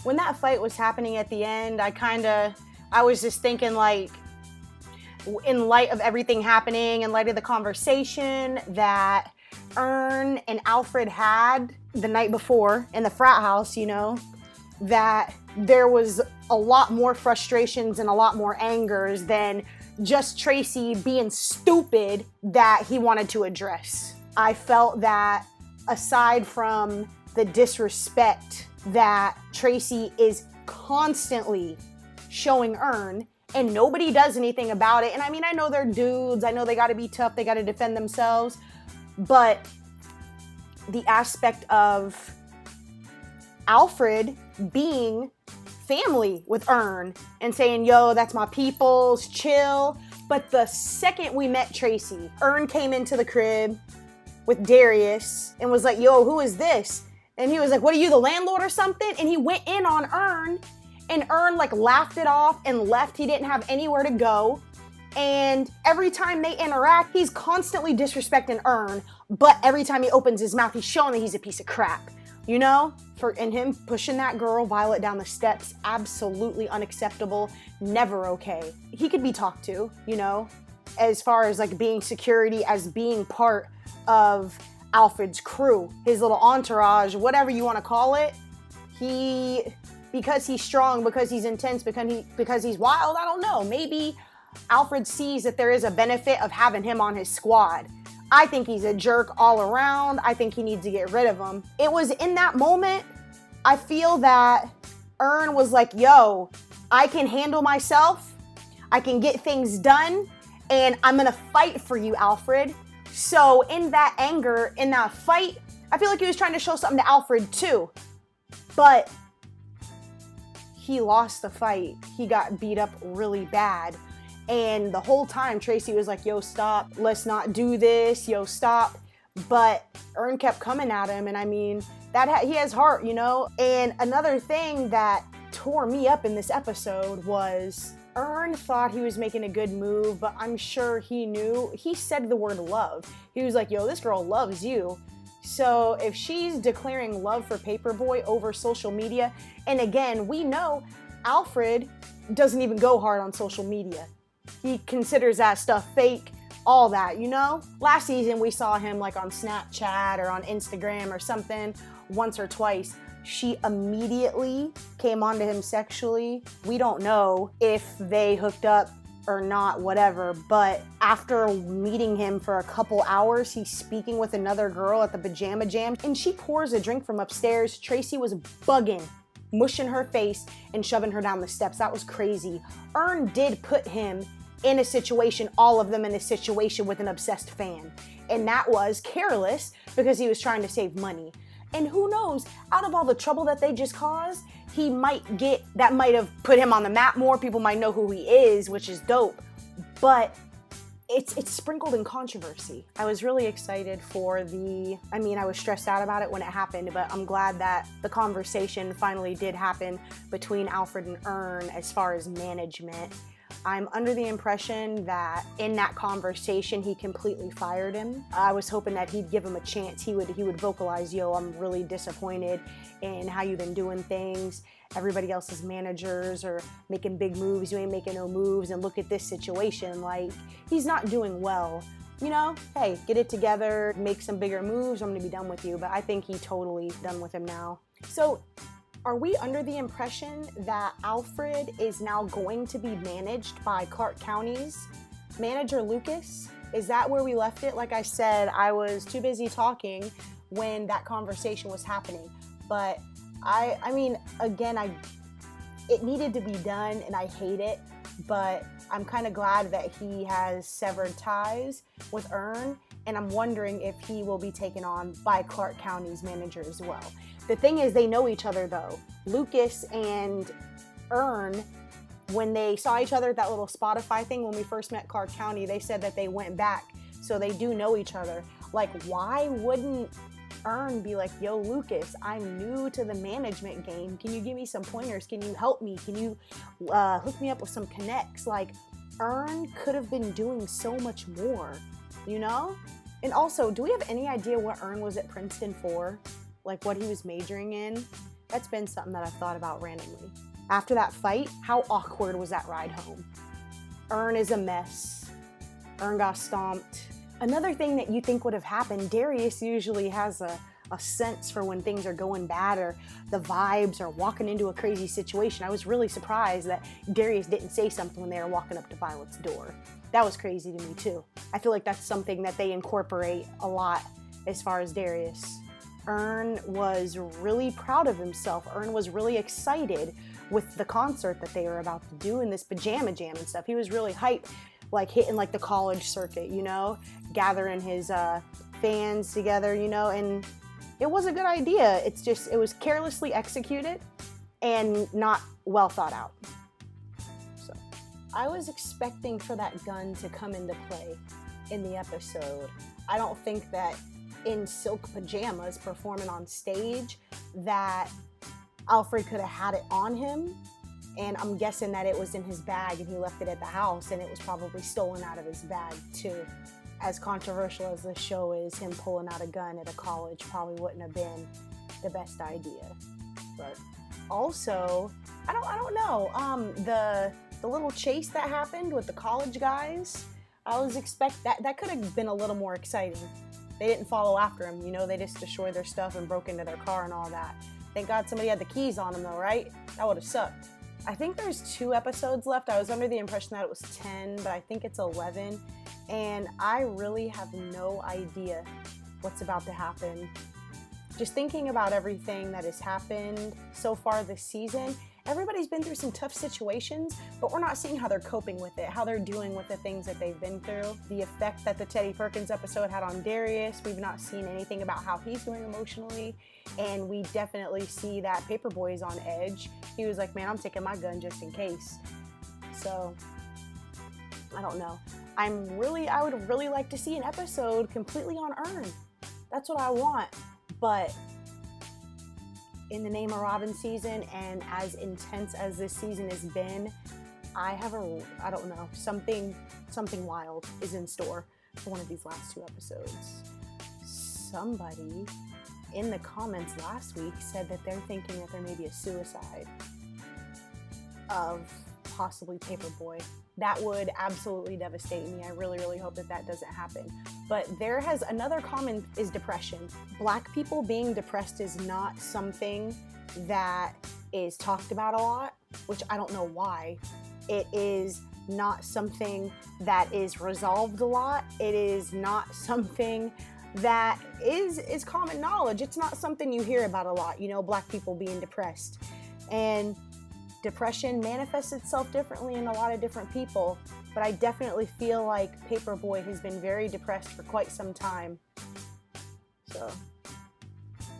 when that fight was happening at the end, I was just thinking, like, in light of everything happening, in light of the conversation that Ern and Alfred had the night before in the frat house, you know, that there was a lot more frustrations and a lot more angers than just Tracy being stupid that he wanted to address. I felt that aside from the disrespect that Tracy is constantly showing Ern, and nobody does anything about it. And I mean, I know they're dudes. I know they got to be tough. They got to defend themselves. But the aspect of Alfred being family with Ern and saying, yo, that's my peoples, chill. But the second we met Tracy, Ern came into the crib with Darius and was like, yo, who is this? And he was like, what are you, the landlord or something? And he went in on Ern. And Ern like laughed it off and left. He didn't have anywhere to go. And every time they interact, he's constantly disrespecting Ern. But every time he opens his mouth, he's showing that he's a piece of crap. You know? And him pushing that girl, Violet, down the steps, absolutely unacceptable. Never okay. He could be talked to, you know? As far as like being security, as being part of Alfred's crew, his little entourage, whatever you want to call it. Because he's strong, because he's intense, because he's wild, I don't know. Maybe Alfred sees that there is a benefit of having him on his squad. I think he's a jerk all around. I think he needs to get rid of him. It was in that moment, I feel that Ern was like, yo, I can handle myself. I can get things done. And I'm going to fight for you, Alfred. So in that anger, in that fight, I feel like he was trying to show something to Alfred too. But he lost the fight. He got beat up really bad. And the whole time, Tracy was like, yo, stop. Let's not do this. Yo, stop. But Ern kept coming at him. And I mean, he has heart, you know? And another thing that tore me up in this episode was Ern thought he was making a good move, but I'm sure he knew. He said the word love. He was like, yo, this girl loves you. So if she's declaring love for Paperboy over social media, and again, we know Alfred doesn't even go hard on social media. He considers that stuff fake, all that, you know? Last season, we saw him like on Snapchat or on Instagram or something once or twice. She immediately came onto him sexually. We don't know if they hooked up or not, whatever, but after meeting him for a couple hours, he's speaking with another girl at the pajama jam, and she pours a drink from upstairs. Tracy was bugging, mushing her face and shoving her down the steps. That was crazy. Ern did put him in a situation, all of them in a situation with an obsessed fan, and that was careless because he was trying to save money. And who knows, out of all the trouble that they just caused, that might have put him on the map more. People might know who he is, which is dope. But it's sprinkled in controversy. I was really excited I was stressed out about it when it happened, but I'm glad that the conversation finally did happen between Alfred and Ern as far as management. I'm under the impression that in that conversation, he completely fired him. I was hoping that he'd give him a chance. He would vocalize, yo, I'm really disappointed in how you've been doing things. Everybody else's managers are making big moves. You ain't making no moves. And look at this situation. Like, he's not doing well. You know, hey, get it together, make some bigger moves. I'm going to be done with you. But I think he totally done with him now. So are we under the impression that Alfred is now going to be managed by Clark County's manager, Lucas? Is that where we left it? Like I said, I was too busy talking when that conversation was happening. But I mean, again, it needed to be done and I hate it, but I'm kind of glad that he has severed ties with Ern, and I'm wondering if he will be taken on by Clark County's manager as well. The thing is, they know each other though. Lucas and Ern, when they saw each other at that little Spotify thing when we first met Clark County, they said that they went back, so they do know each other. Like, why wouldn't Ern be like, yo, Lucas, I'm new to the management game. Can you give me some pointers? Can you help me? Can you hook me up with some connects? Like, Ern could have been doing so much more, you know? And also, do we have any idea what Ern was at Princeton for? Like, what he was majoring in? That's been something that I've thought about randomly. After that fight, how awkward was that ride home? Ern is a mess. Ern got stomped. Another thing that you think would have happened, Darius usually has a sense for when things are going bad or the vibes or walking into a crazy situation. I was really surprised that Darius didn't say something when they were walking up to Violet's door. That was crazy to me too. I feel like that's something that they incorporate a lot as far as Darius. Ern was really proud of himself. Ern was really excited with the concert that they were about to do and this pajama jam and stuff. He was really hyped, like hitting like the college circuit, you know, gathering his fans together, you know, and it was a good idea. It's just, it was carelessly executed and not well thought out. So I was expecting for that gun to come into play in the episode. I don't think that in silk pajamas performing on stage that Alfred could have had it on him. And I'm guessing that it was in his bag and he left it at the house and it was probably stolen out of his bag too. As controversial as the show is, him pulling out a gun at a college probably wouldn't have been the best idea. But also, I don't know. The little chase that happened with the college guys, I was that could have been a little more exciting. They didn't follow after him, you know, they just destroyed their stuff and broke into their car and all that. Thank God somebody had the keys on them though, right? That would have sucked. I think there's 2 episodes left. I was under the impression that it was 10, but I think it's 11. And I really have no idea what's about to happen. Just thinking about everything that has happened so far this season, everybody's been through some tough situations, but we're not seeing how they're coping with it, how they're doing with the things that they've been through. The effect that the Teddy Perkins episode had on Darius, we've not seen anything about how he's doing emotionally, and we definitely see that Paperboy is on edge. He was like, man, I'm taking my gun just in case. So, I don't know. I would really like to see an episode completely on Ern. That's what I want. But in the name of Robin season and as intense as this season has been, I don't know, something wild is in store for one of these last 2 episodes. Somebody in the comments last week said that they're thinking that there may be a suicide of possibly Paperboy. That would absolutely devastate me. I really, really hope that doesn't happen. But another comment is depression. Black people being depressed is not something that is talked about a lot, which I don't know why. It is not something that is resolved a lot. It is not something that is common knowledge. It's not something you hear about a lot, you know, Black people being depressed. And depression manifests itself differently in a lot of different people, but I definitely feel like Paperboy has been very depressed for quite some time. So,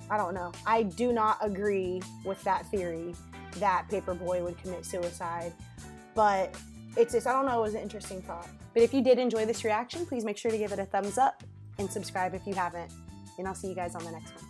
I don't know. I do not agree with that theory that Paperboy would commit suicide, but I don't know, it was an interesting thought. But if you did enjoy this reaction, please make sure to give it a thumbs up and subscribe if you haven't, and I'll see you guys on the next one.